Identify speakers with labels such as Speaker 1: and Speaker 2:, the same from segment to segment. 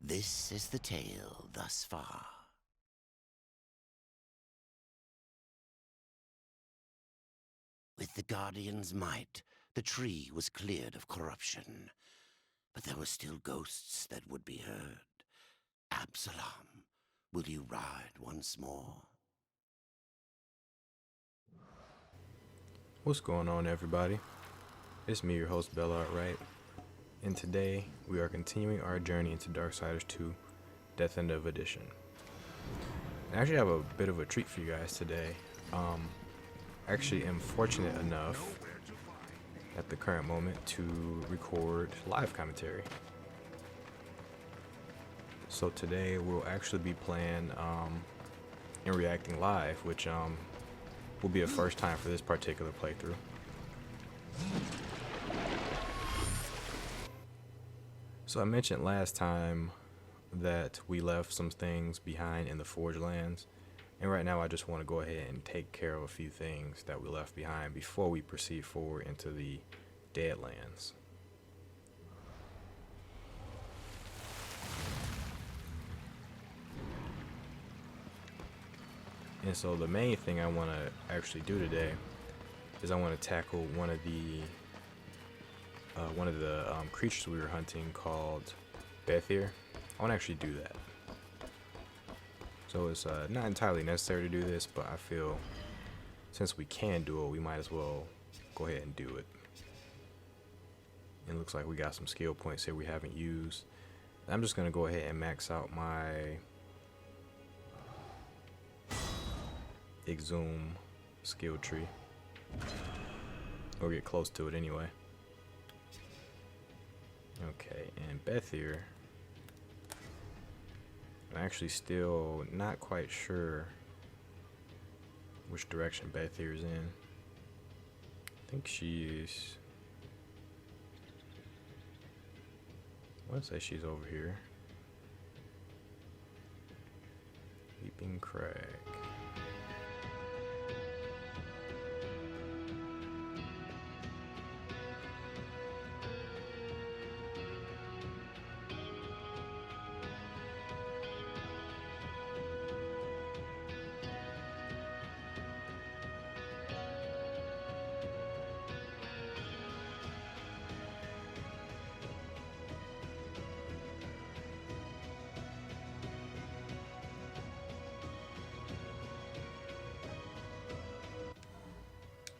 Speaker 1: This is the tale thus far. With the Guardian's might, the tree was cleared of corruption. But there were still ghosts that would be heard. Absalom, will you ride once more?
Speaker 2: What's going on, everybody? It's me, your host, Bellard Wright, and today we are continuing our journey into Darksiders II, Deathinitive Edition. I actually have a bit of a treat for you guys today. Actually am fortunate enough at the current moment to record live commentary. So today we'll actually be playing and reacting live, which will be a first time for this particular playthrough. So I mentioned last time that we left some things behind in the Forge Lands, and right now I just want to go ahead and take care of a few things that we left behind before we proceed forward into the Deadlands. And so the main thing I want to actually do today is I want to tackle one of the creatures we were hunting called Bheithir. I want to actually do that. So it's not entirely necessary to do this, but I feel since we can do it, we might as well go ahead and do it. It looks like we got some skill points here we haven't used. I'm just going to go ahead and max out my Exhume skill tree, or get close to it anyway. Okay, and Bheithir, I'm actually still not quite sure which direction Bheithir is in. I think she's, I want to say she's over here. Leaping Crag.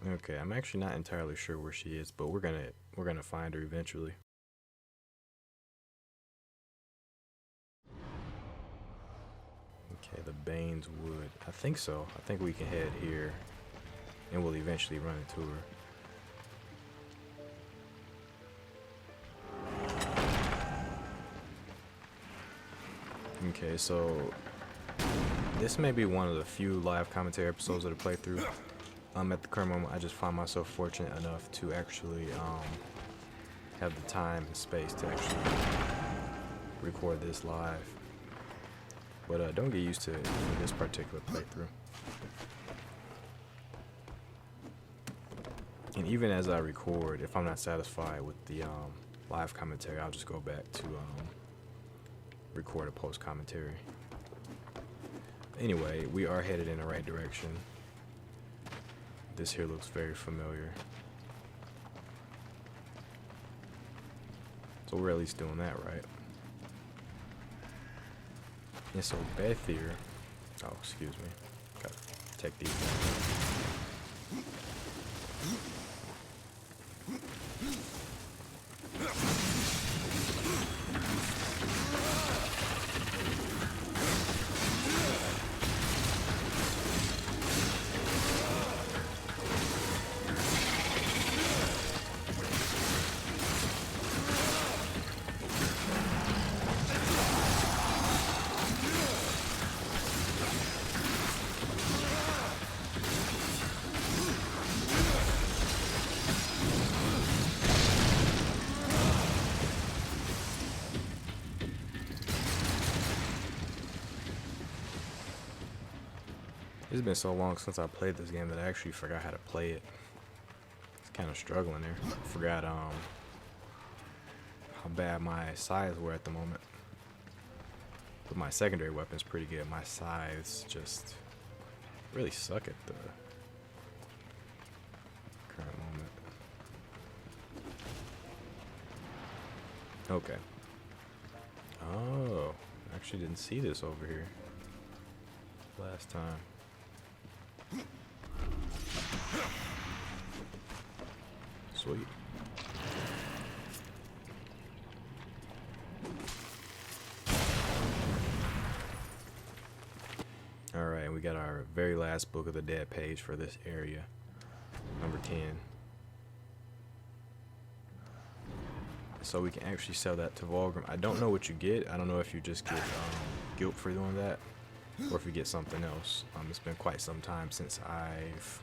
Speaker 2: Okay, I'm actually not entirely sure where she is, but we're gonna find her eventually. Okay, the Bane's Wood. I think so. I think we can head here, and we'll eventually run into her. Okay, so this may be one of the few live commentary episodes of the playthrough. At the current moment, I just find myself fortunate enough to actually have the time and space to actually record this live. But don't get used to it for this particular playthrough. And even as I record, if I'm not satisfied with the live commentary, I'll just go back to record a post commentary. Anyway, we are headed in the right direction. This here looks very familiar. So we're at least doing that right. And so Bheithir, oh excuse me, gotta take these down. It's been so long since I played this game that I actually forgot how to play it. It's kind of struggling there. I forgot how bad my sides were at the moment. But my secondary weapon's pretty good. My scythes just really suck at the current moment. Okay. Oh, actually didn't see this over here last time. Sweet. Alright, we got our very last Book of the Dead page for this area. Number 10. So we can actually sell that to Vulgrim. I don't know what you get. I don't know if you just get guilt for doing that, or if you get something else. It's been quite some time since I've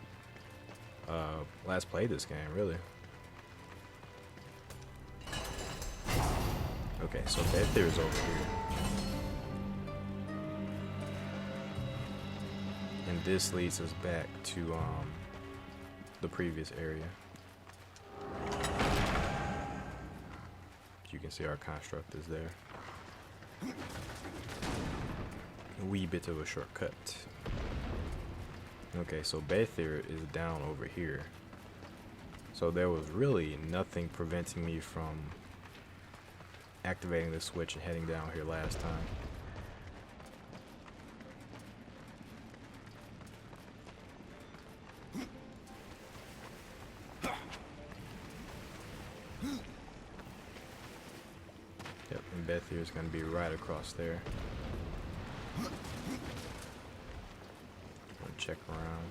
Speaker 2: last played this game, really. Okay, so Bheithir is over here. And this leads us back to the previous area. You can see our construct is there. A wee bit of a shortcut. Okay, so Bheithir is down over here. So there was really nothing preventing me from activating the switch and heading down here last time. Yep, and Bheithir is going to be right across there. Check around.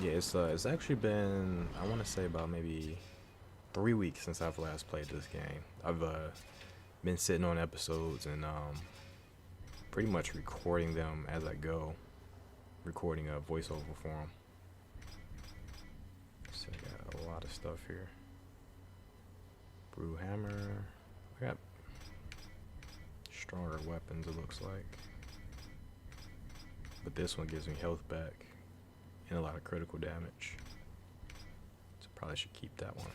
Speaker 2: Yeah, it's actually been, I want to say, about maybe 3 weeks since I've last played this game. I've been sitting on episodes and pretty much recording them as I go, recording a voiceover for them. So I got a lot of stuff here. Brew hammer. I got stronger weapons, it looks like. But this one gives me health back and a lot of critical damage. So probably should keep that one.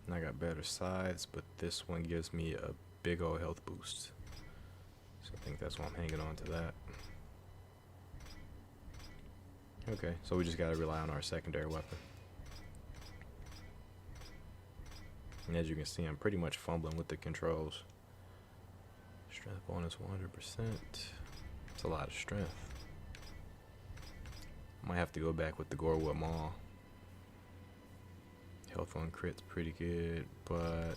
Speaker 2: And I got better sides, but this one gives me a big old health boost. So I think that's why I'm hanging on to that. Okay, so we just gotta rely on our secondary weapon. And as you can see, I'm pretty much fumbling with the controls. Strength bonus 100%. It's a lot of strength. Might have to go back with the Gorewood Maul. Health on crit's pretty good, but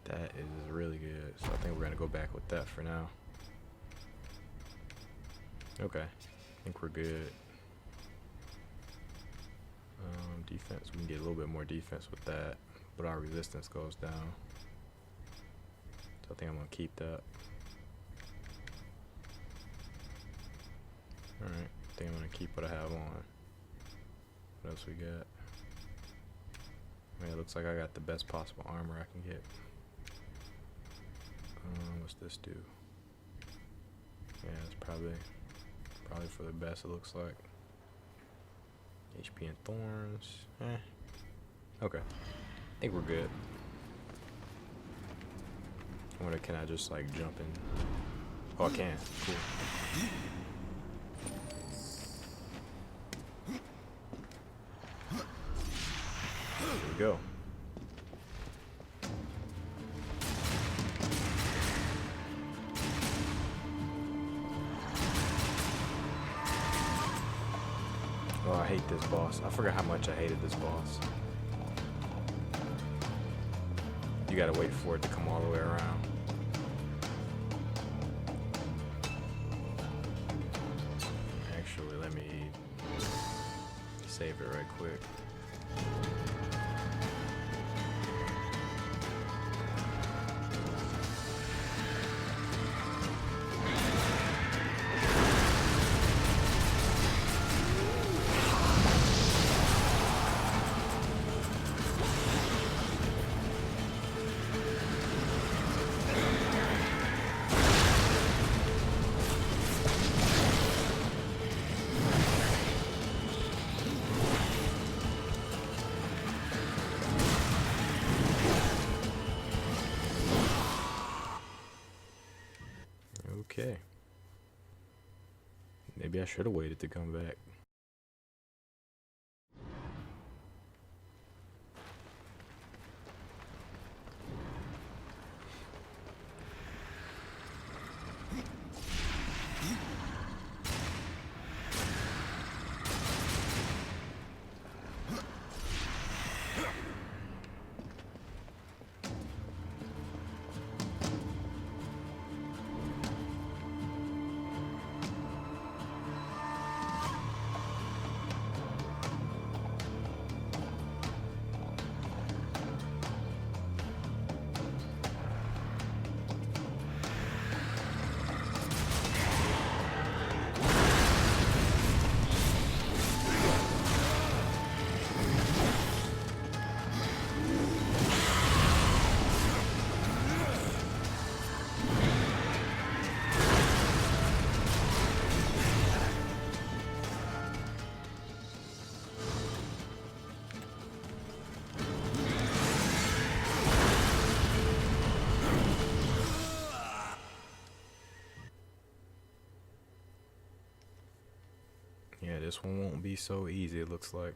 Speaker 2: that is really good. So I think we're gonna go back with that for now. Okay. I think we're good. Defense, we can get a little bit more defense with that, but our resistance goes down. So I think I'm gonna keep that. Alright, I think I'm gonna keep what I have on. What else we got? Man, it looks like I got the best possible armor I can get. What's this do? Yeah, it's probably for the best, it looks like. HP and thorns. Okay. I think we're good. I wonder, can I just like jump in? Oh, I can. Cool. Here we go. Oh, I hate this boss. I forgot how much I hated this boss. You gotta wait for it to come all the way around. Actually, let me save it right quick. Okay. Maybe I should have waited to come back. Yeah, this one won't be so easy, it looks like.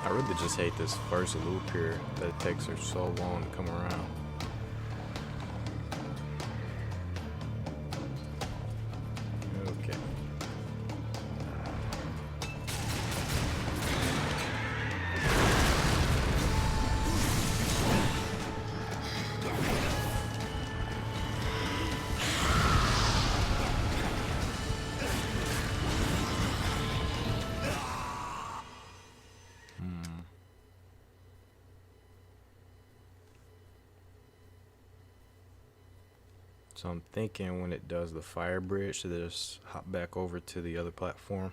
Speaker 2: I really just hate this first loop here, that it takes her so long to come around. Okay. So I'm thinking when it does the fire bridge to just hop back over to the other platform.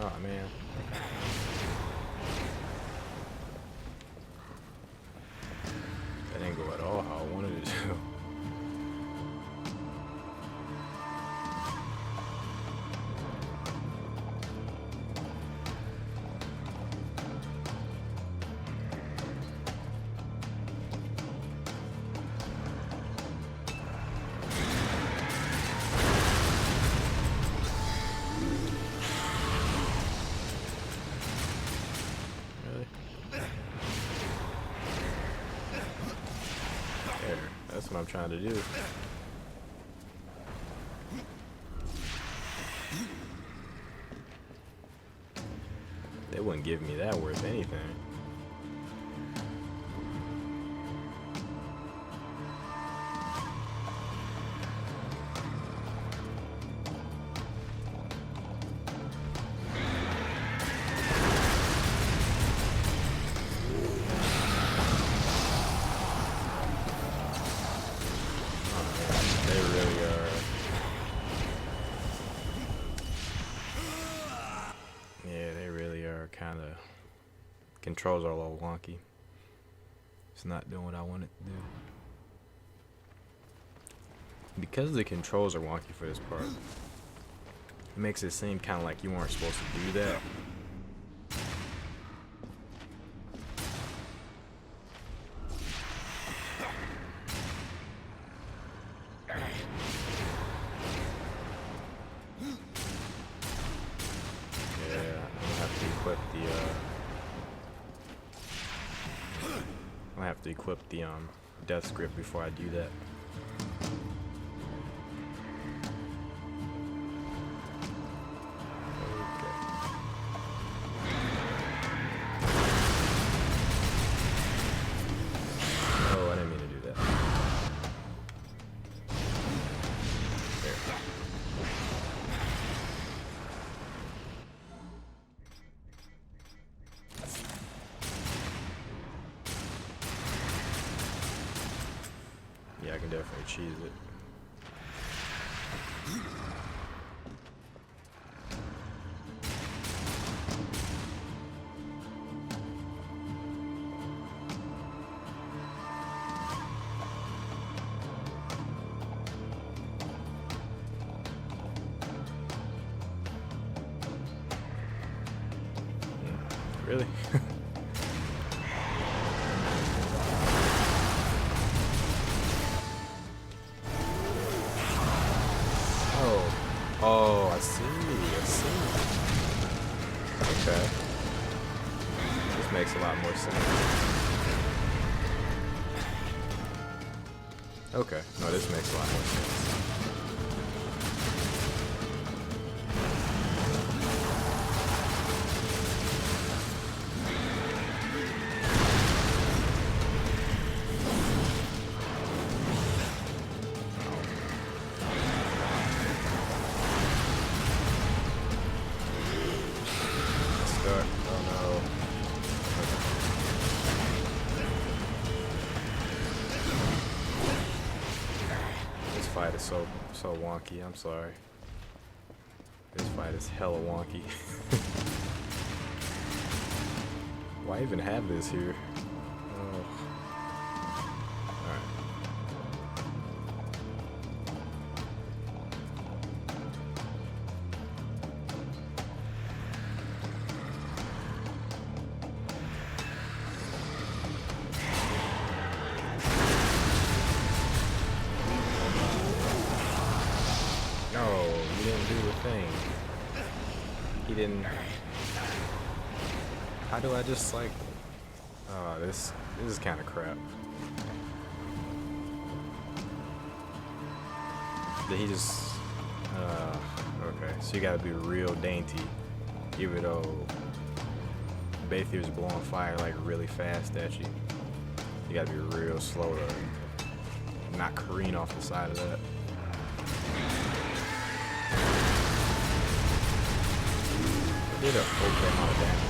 Speaker 2: Oh man. That didn't go at all how I wanted it to. That's what I'm trying to do. They wouldn't give me that worth anything. Kind of controls are a little wonky. It's not doing what I want it to do. Because the controls are wonky for this part, it makes it seem kind of like you weren't supposed to do that. equip the death script before I do that. Yeah, I can definitely cheese it. Really? Oh, I see. Okay. This makes a lot more sense. Okay. No, this makes a lot more sense. Fight is so wonky. I'm sorry. This fight is hella wonky. Why even have this here? Oh. Alright. He didn't. How do I just like? Oh, this is kind of crap. Did he just? Okay, so you gotta be real dainty, even though Bheithir's blowing fire like really fast at you. You gotta be real slow to not careen off the side of that. Did an okay amount of damage.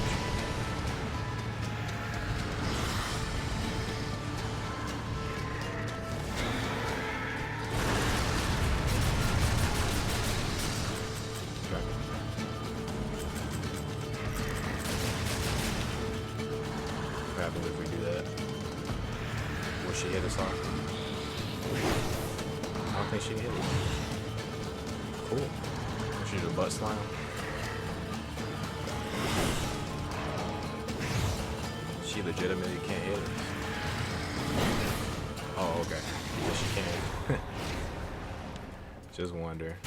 Speaker 2: Okay. What happens if we do that? Will she hit us off? I don't think she hit us. Cool. Will she do a butt slime? She legitimately can't hit her. Oh, okay. Yes, she can. Just wonder.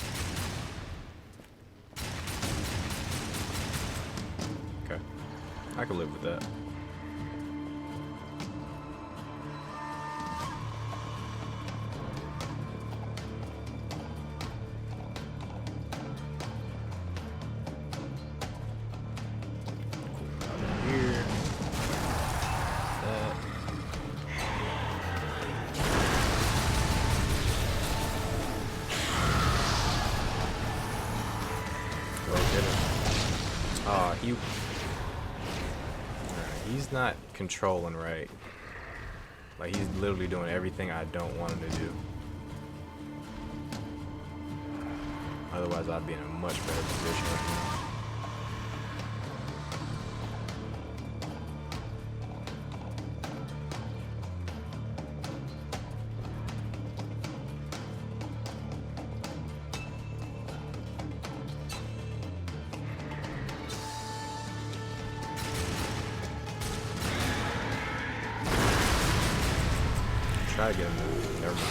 Speaker 2: Okay. I can live with that. He's not controlling right. Like, he's literally doing everything I don't want him to do. Otherwise, I'd be in a much better position with him. Try to get him to, never mind.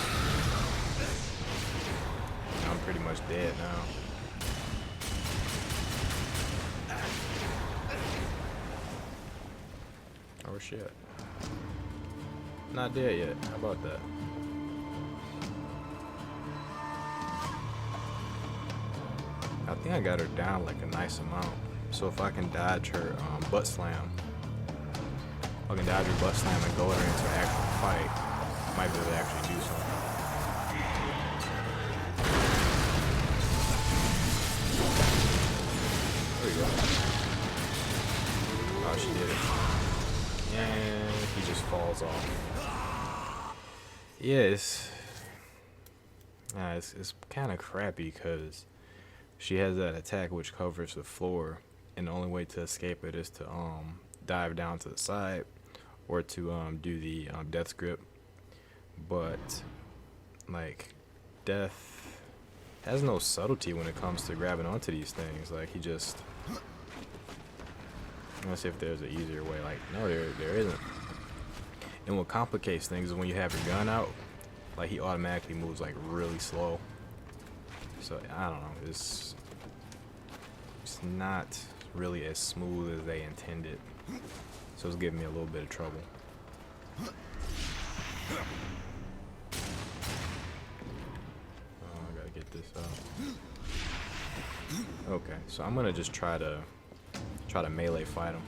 Speaker 2: I'm pretty much dead now. Oh shit. Not dead yet. How about that? I think I got her down like a nice amount. So if I can dodge her butt slam, I can dodge her butt slam and go with her into an actual fight, I might be able to actually do something. There we go. Oh, she did it. And he just falls off. Yeah, it's kind of crappy because she has that attack which covers the floor, and the only way to escape it is to dive down to the side or to do the death grip. But like, Death has no subtlety when it comes to grabbing onto these things. Like, he just, let's see if there's an easier way. Like, no, there isn't. And what complicates things is when you have your gun out, like, he automatically moves like really slow. So I don't know, it's not really as smooth as they intended. So it's giving me a little bit of trouble. I gotta get this up. Okay, so I'm gonna just try to melee fight him.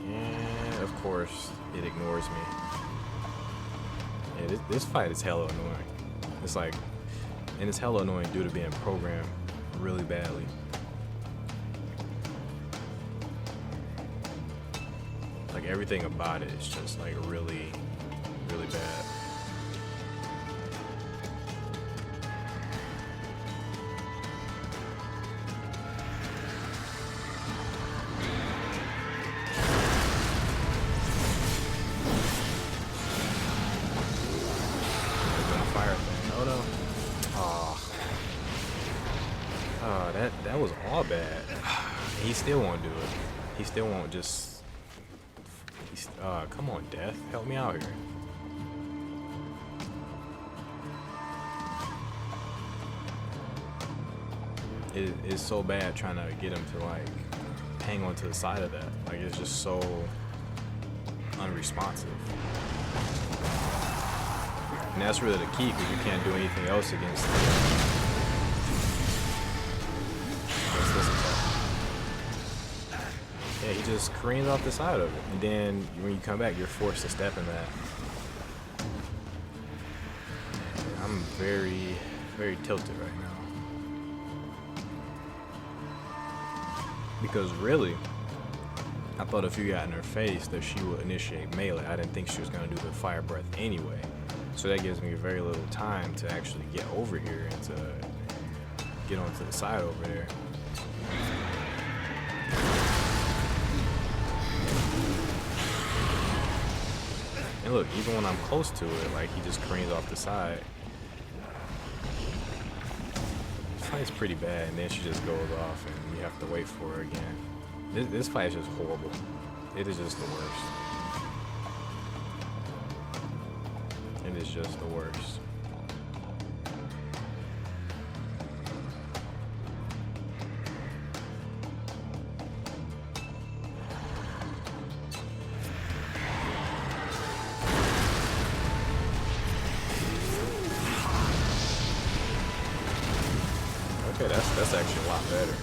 Speaker 2: And of course, it ignores me. Yeah, this fight is hella annoying. It's like, and it's hella annoying due to being programmed really badly. Like, everything about it is just like really, really bad. That was all bad. He still won't do it. He still won't just. Come on, Death, help me out here. It is so bad trying to get him to like hang on to the side of that. Like, it's just so unresponsive. And that's really the key, because you can't do anything else against the yeah, he just careens off the side of it, and then when you come back, you're forced to step in that. I'm very, very tilted right now. Because really, I thought if you got in her face that she would initiate melee. I didn't think she was going to do the fire breath anyway. So that gives me very little time to actually get over here and to get onto the side over there. And look, even when I'm close to it, like, he just careens off the side. This fight's pretty bad, and then she just goes off, and you have to wait for her again. This fight is just horrible. It is just the worst. It is just the worst. Okay, that's actually a lot better.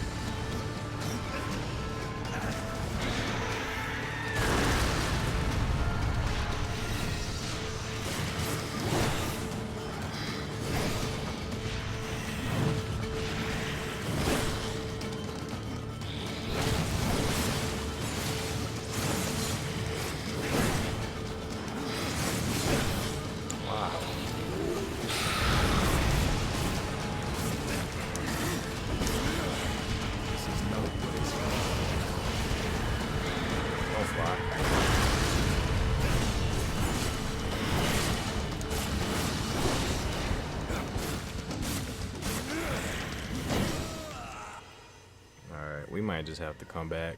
Speaker 2: We might just have to come back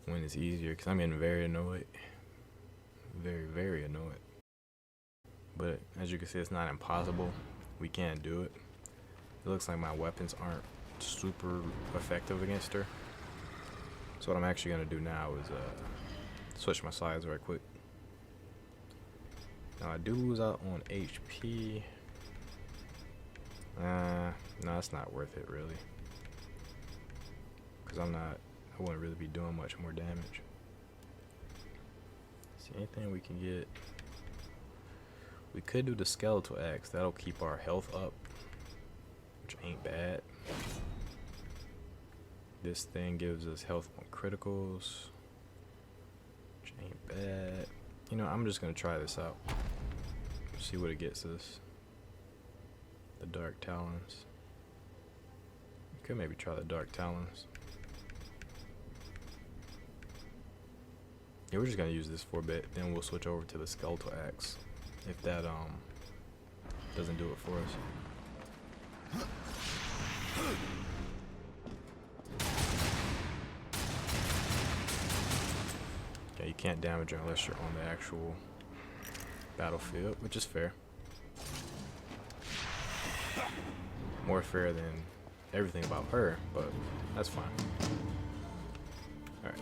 Speaker 2: when it's easier, because I'm getting very annoyed. Very, very annoyed. But as you can see, it's not impossible. We can't do it. It looks like my weapons aren't super effective against her. So what I'm actually going to do now is Switch my sides right quick. Now I do lose out on HP. No, it's not worth it really. Cause I wouldn't really be doing much more damage. See anything we can get? We could do the skeletal axe. That'll keep our health up, which ain't bad. This thing gives us health on criticals, which ain't bad. You know, I'm just gonna try this out. See what it gets us. The Dark Talons. Could maybe try the Dark Talons. Yeah, we're just gonna use this for a bit, then we'll switch over to the skeletal axe if that doesn't do it for us. Yeah, you can't damage her unless you're on the actual battlefield, which is fair. More fair than everything about her, but that's fine. Alright,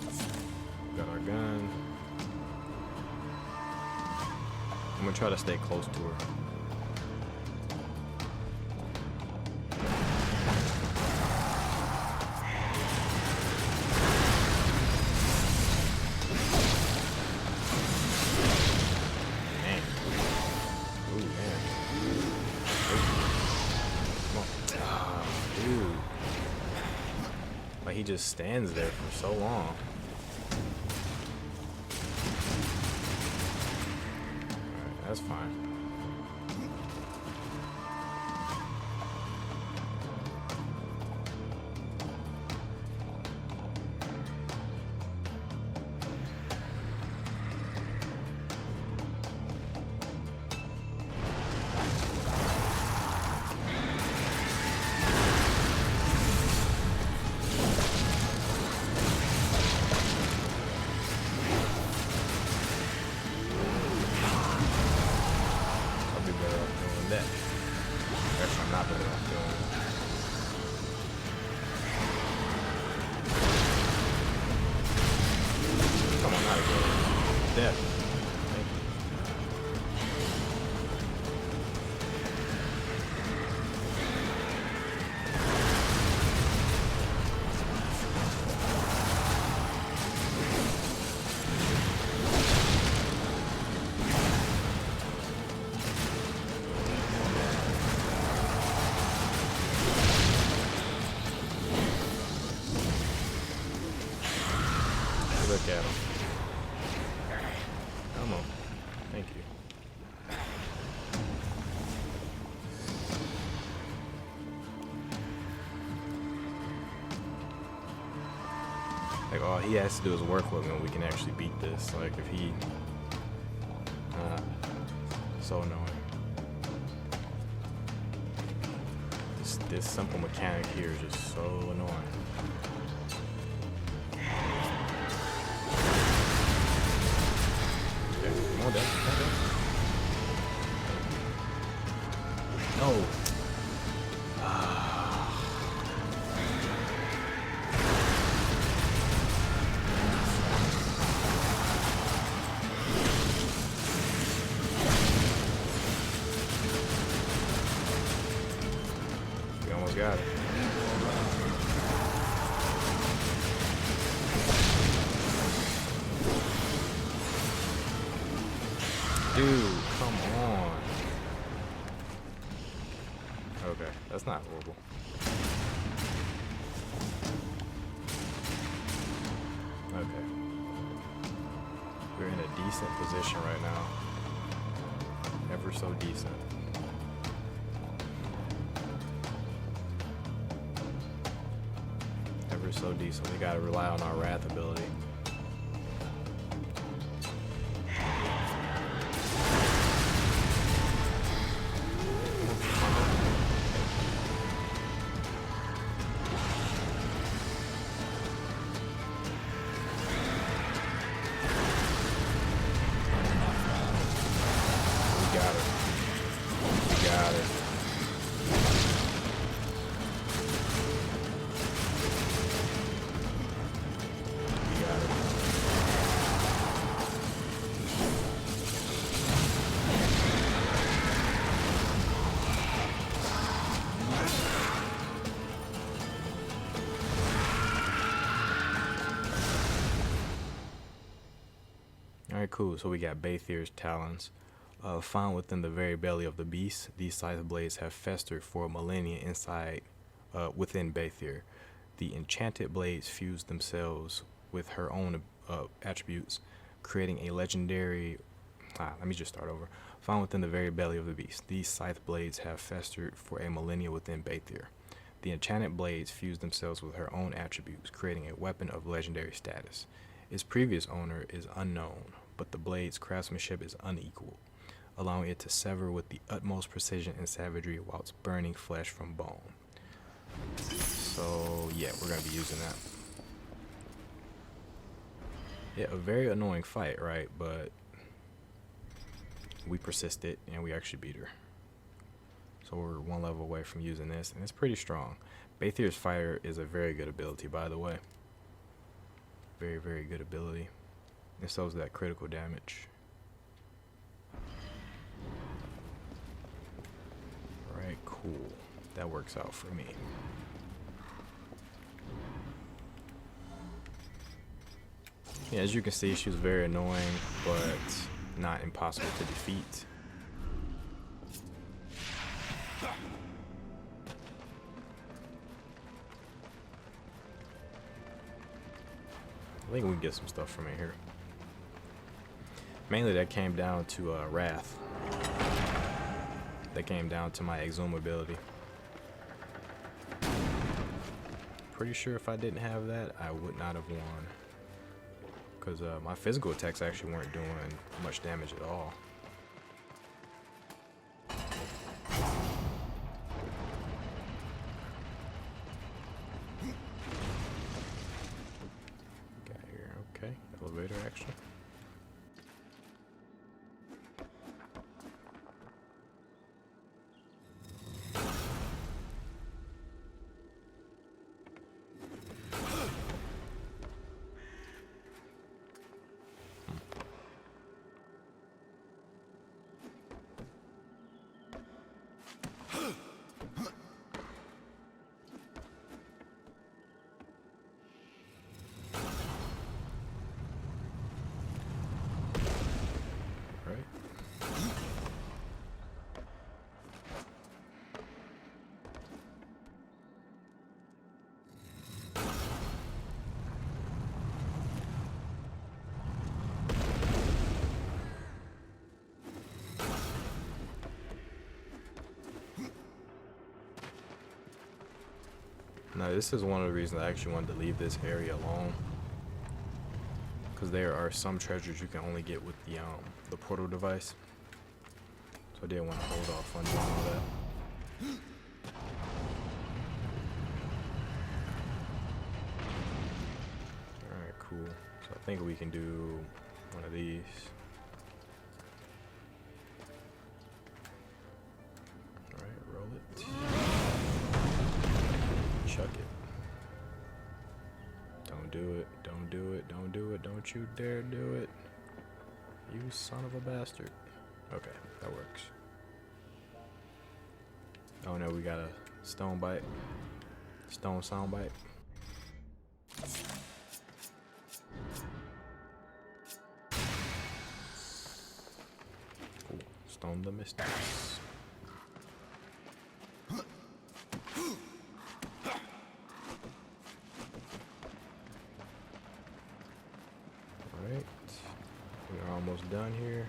Speaker 2: got our gun. I'm gonna try to stay close to her. Man. Ooh, man. Come on. Ah, dude. Like, he just stands there for so long. That's fine. Look at him. Come on. Thank you. Like, all he has to do is work with me and we can actually beat this. Like, if he... so annoying. This simple mechanic here is just so annoying. Come on, no. We almost got it. Dude, come on. Okay, that's not horrible. Okay. We're in a decent position right now. Ever so decent. Ever so decent. We gotta rely on our wrath ability. Alright, cool. So we got Bheithir's talons. Found within the very belly of the beast, these scythe blades have festered for a millennia within Bheithir. The enchanted blades fuse themselves with her own attributes, creating a legendary... let me just start over. Found within the very belly of the beast, these scythe blades have festered for a millennia within Bheithir. The enchanted blades fuse themselves with her own attributes, creating a weapon of legendary status. Its previous owner is unknown, but the blade's craftsmanship is unequaled, allowing it to sever with the utmost precision and savagery whilst burning flesh from bone. So yeah, we're going to be using that. Yeah, a very annoying fight, right? But we persisted and we actually beat her. So we're one level away from using this, and it's pretty strong. Bheithir's Fire is a very good ability, by the way. Very, very good ability. It shows that critical damage. Alright, cool. That works out for me. Yeah, as you can see, she was very annoying, but not impossible to defeat. I think we can get some stuff from in here. Mainly that came down to Wrath. That came down to my Exhume ability. Pretty sure if I didn't have that, I would not have won. Because my physical attacks actually weren't doing much damage at all. Got here, okay. Elevator action. Now this is one of the reasons I actually wanted to leave this area alone, because there are some treasures you can only get with the portal device. So I didn't want to hold off on doing all that. Alright, cool. So I think we can do one of these. Alright, roll it. Chuck it. Don't do it. Don't do it. Don't do it. Don't you dare do it. You son of a bastard. Okay, that works. Oh no, we got a stone bite. Stone sound bite. Cool. Stone the mystics. Alright. We're almost done here.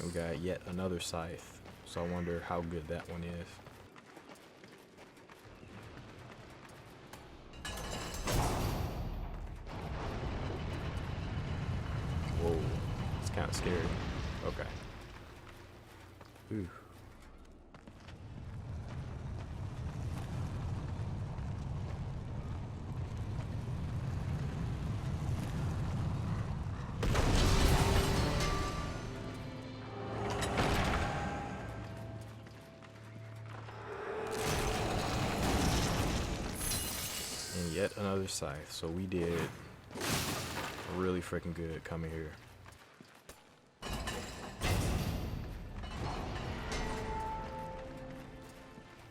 Speaker 2: We got yet another scythe, so I wonder how good that one is. Whoa, it's kind of scary. Okay. Ooh. Yet another scythe, so we did really freaking good coming here.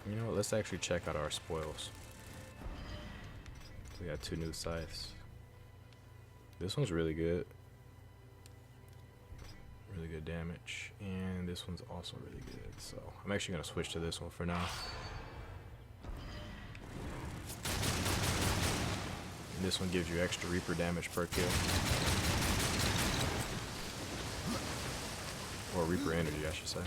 Speaker 2: You know what, let's actually check out our spoils. We got 2 new scythes. This one's really good. Really good damage. And this one's also really good. So I'm actually going to switch to this one for now. And this one gives you extra Reaper damage per kill. Or Reaper energy, I should say.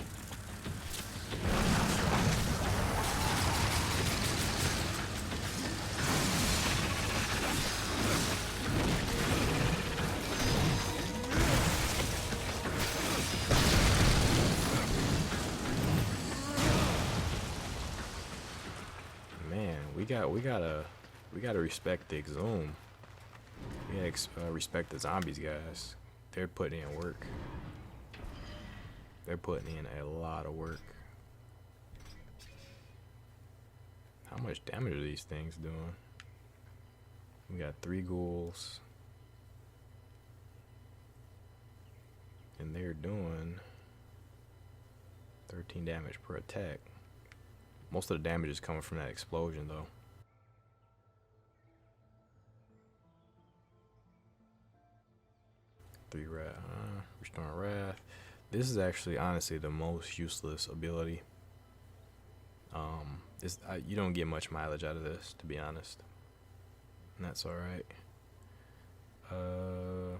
Speaker 2: Man, we gotta respect the Exhume. We gotta respect the zombies, guys. They're putting in work. They're putting in a lot of work. How much damage are these things doing? We got 3 ghouls. And they're doing 13 damage per attack. Most of the damage is coming from that explosion, though. Restoring Wrath. This is actually, honestly, the most useless ability. You don't get much mileage out of this, to be honest. And that's alright. Fire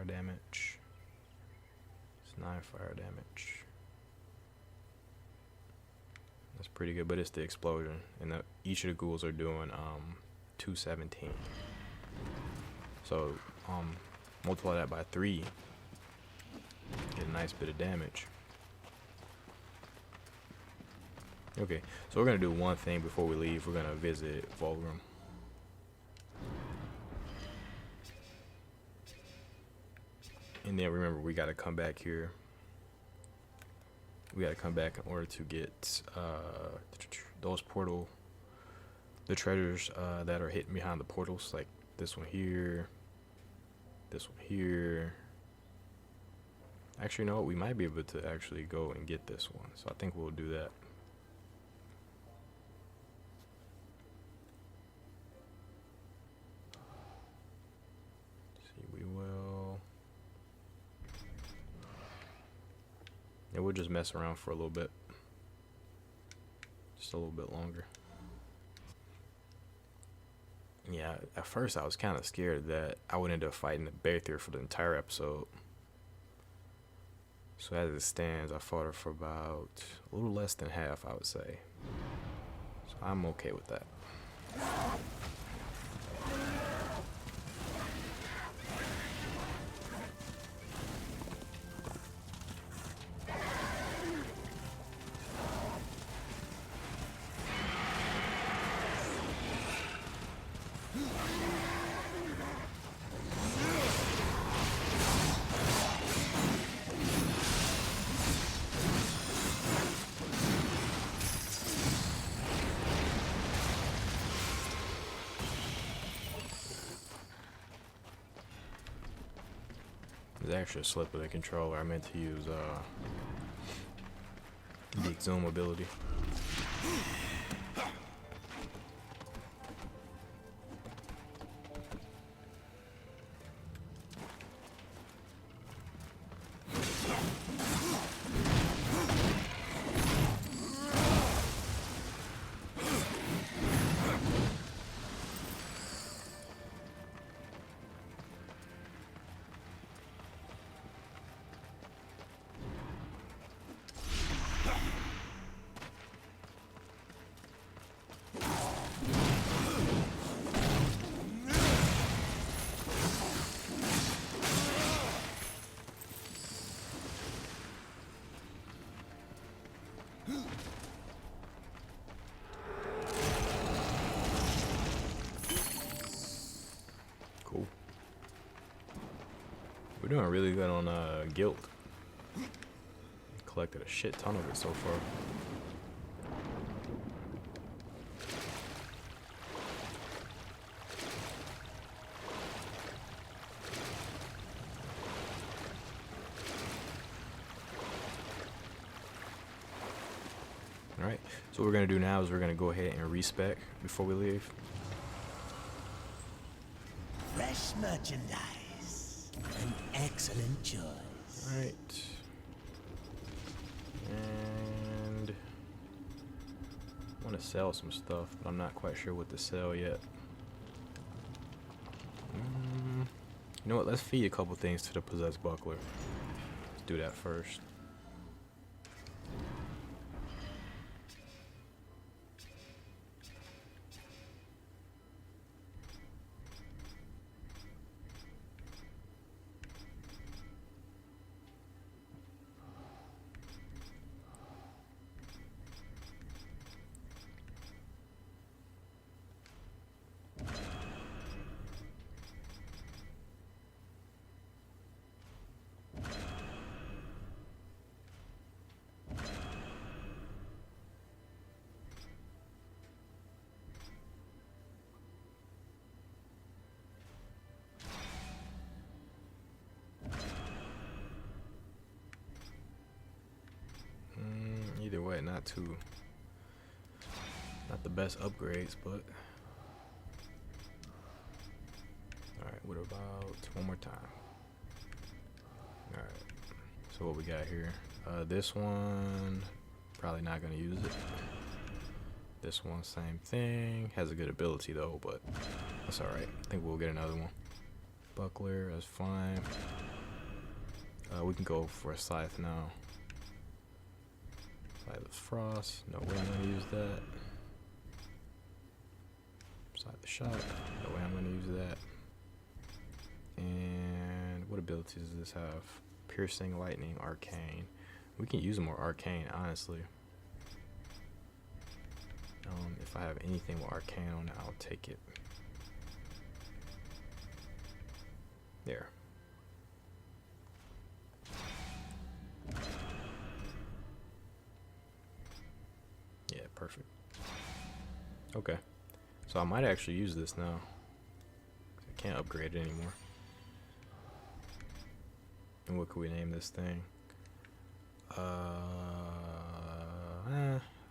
Speaker 2: damage. It's 9 fire damage. That's pretty good, but it's the explosion. And each of the ghouls are doing 217. So, multiply that by 3. Get a nice bit of damage. Okay, so we're gonna do one thing before we leave. We're gonna visit Vulgrim. And then remember, we gotta come back here. We gotta come back in order to get those the treasures that are hidden behind the portals, like this one here, this one here. Actually, no, we might be able to actually go and get this one. So I think we'll do that. See, we will. And we'll just mess around for a little bit. Just a little bit longer. Yeah, at first I was kind of scared that I would end up fighting the Bheithir for the entire episode. So as it stands, I fought her for about a little less than half, I would say. So I'm okay with that. There's actually a slip of the controller. I meant to use the Exhume ability. Cool. We're doing really good on guilt. Collected a shit ton of it so far. Alright, so what we're going to do now is we're going to go ahead and respec before we leave.
Speaker 3: fresh merchandise. An excellent choice.
Speaker 2: Alright. And I want to sell some stuff, but I'm not quite sure what to sell yet. You know what? Let's feed a couple things to the possessed buckler. Let's do that first. Either way, not the best upgrades, but alright, what about one more time? Alright, so what we got here? This one, probably not gonna use it. This one, same thing. Has a good ability though, but that's alright. I think we'll get another one. Buckler, that's fine. We can go for a scythe now. Scythe of Frost, no way I'm gonna use that. Scythe the Shock, no way I'm gonna use that. And what abilities does this have? Piercing, Lightning, Arcane. We can use more Arcane, honestly. If I have anything with Arcane on it, I'll take it. There. Yeah, perfect. Okay. So I might actually use this now. I can't upgrade it anymore. And what could we name this thing? I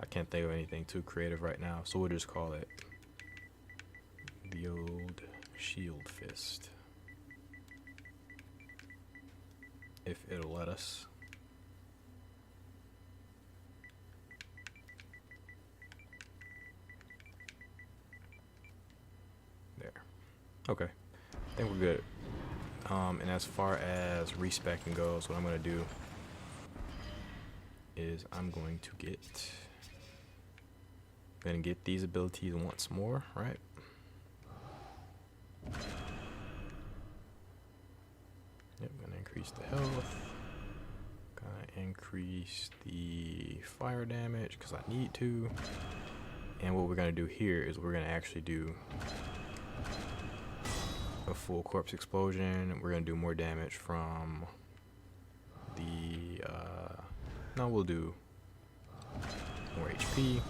Speaker 2: can't think of anything too creative right now, so we'll just call it the old Shield Fist. If it'll let us. There. Okay. I think we're good. And as far as respecing goes, what I'm going to do is I'm going to get these abilities once more, right? Yep, gonna increase the health. Gonna increase the fire damage because I need to. And what we're gonna do here is we're gonna actually do a full corpse explosion. We're gonna do more damage from the no, we'll do more HP.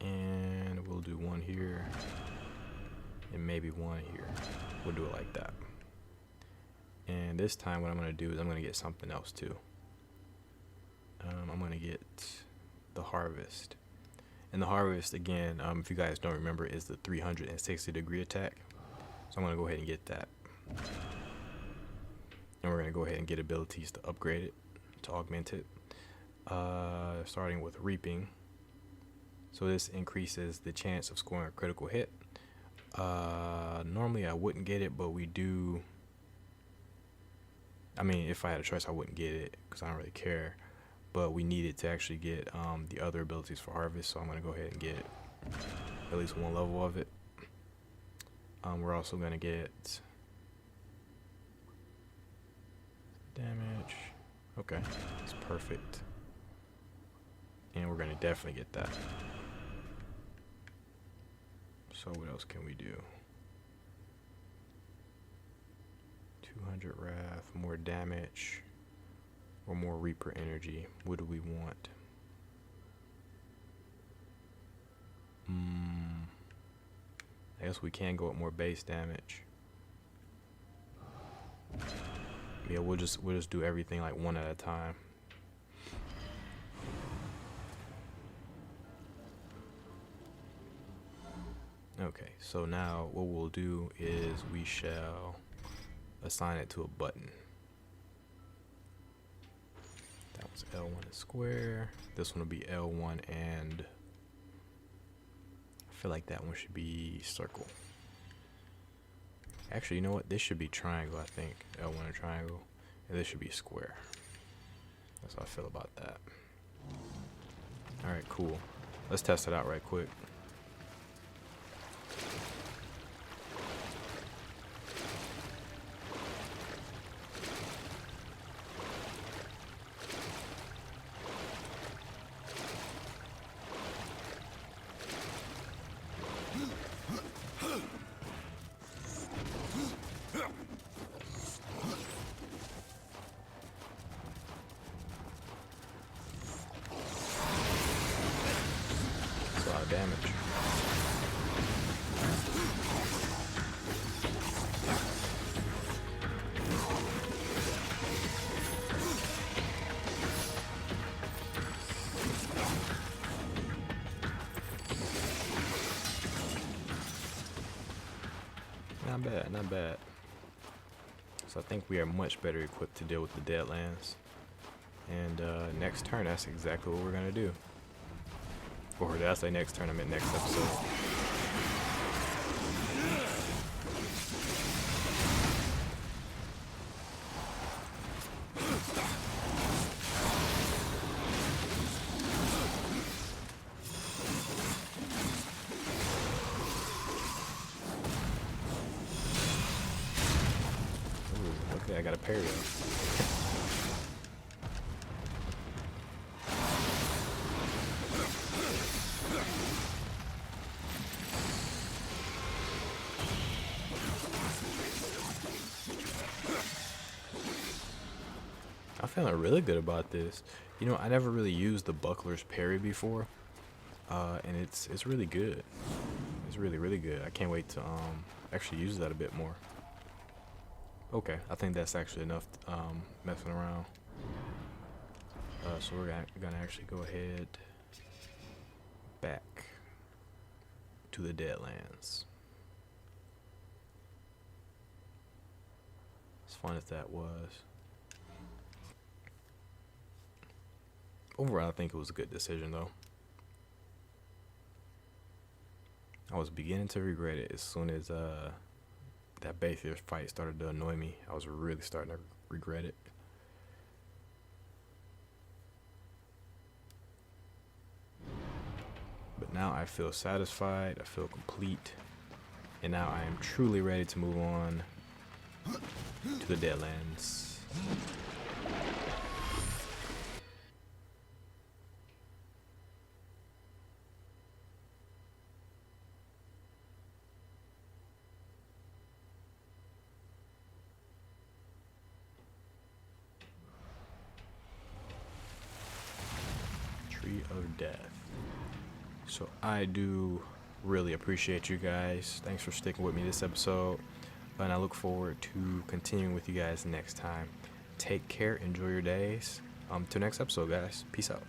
Speaker 2: And we'll do one here and maybe one here. We'll do it like that. And this time what I'm gonna do is I'm gonna get something else too. I'm gonna get the harvest. And the harvest, again, if you guys don't remember, is the 360-degree attack. So I'm gonna go ahead and get that. And we're gonna go ahead and get abilities to upgrade it, to augment it. Starting with reaping. So this increases the chance of scoring a critical hit. Normally I wouldn't get it, but we do. I mean, if I had a choice, I wouldn't get it because I don't really care. But we need it to actually get the other abilities for harvest, so I'm gonna go ahead and get at least one level of it. We're also gonna get damage. Okay, it's perfect. And we're gonna definitely get that. So what else can we do? 200 wrath, more damage, or more Reaper energy. What do we want? I guess we can go with more base damage. Yeah, we'll just do everything like one at a time. Okay, so now what we'll do is we shall assign it to a button. That was L1 and square. This one will be L1 and I feel like that one should be circle. Actually, you know what? This should be triangle, I think. L1 and triangle. And this should be square. That's how I feel about that. Alright, cool. Let's test it out right quick. Damage. Not bad, not bad. So I think we are much better equipped to deal with the Deadlands. And next turn, that's exactly what we're gonna do. Or did I say next turn? I meant next episode. Ooh, okay, I got a parry though. I'm feeling really good about this. You know, I never really used the buckler's parry before, and it's really good. It's really good. I can't wait to actually use that a bit more. Okay, I think that's actually enough messing around. So we're gonna actually go ahead back to the Deadlands. As fun as that was. Overall, I think it was a good decision, though. I was beginning to regret it as soon as that Bheithir fight started to annoy me. I was really starting to regret it. But now I feel satisfied, I feel complete, and now I am truly ready to move on to the Deadlands. Of death. So I do really appreciate you guys. Thanks for sticking with me this episode, and I look forward to continuing with you guys next time. Take care, enjoy your days. Till next episode, guys. Peace out.